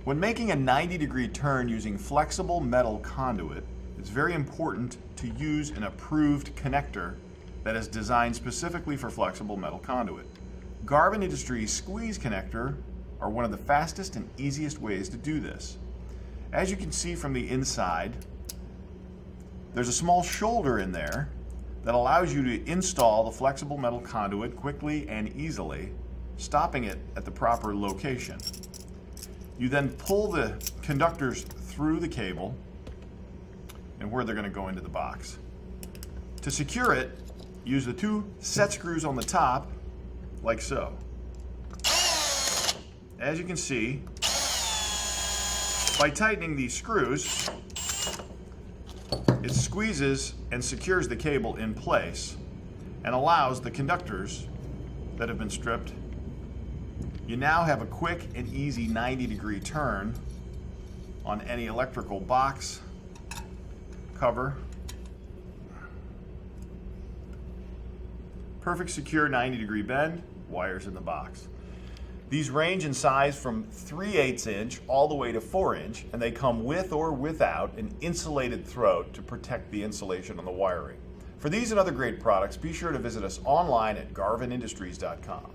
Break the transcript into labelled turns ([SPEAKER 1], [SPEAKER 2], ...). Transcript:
[SPEAKER 1] When making a 90-degree turn using flexible metal conduit, it's very important to use an approved connector that is designed specifically for flexible metal conduit. Garvin Industries squeeze connector are one of the fastest and easiest ways to do this. As you can see from the inside, there's a small shoulder in there that allows you to install the flexible metal conduit quickly and easily, stopping it at the proper location. You then pull the conductors through the cable and where they're going to go into the box. To secure it, use the 2 set screws on the top, like so. As you can see, by tightening these screws, it squeezes and secures the cable in place and allows the conductors that have been stripped. You now have a quick and easy 90-degree turn on any electrical box, cover. Perfect secure 90-degree bend, wires in the box. These range in size from 3/8 inch all the way to 4 inch, and they come with or without an insulated throat to protect the insulation on the wiring. For these and other great products, be sure to visit us online at garvinindustries.com.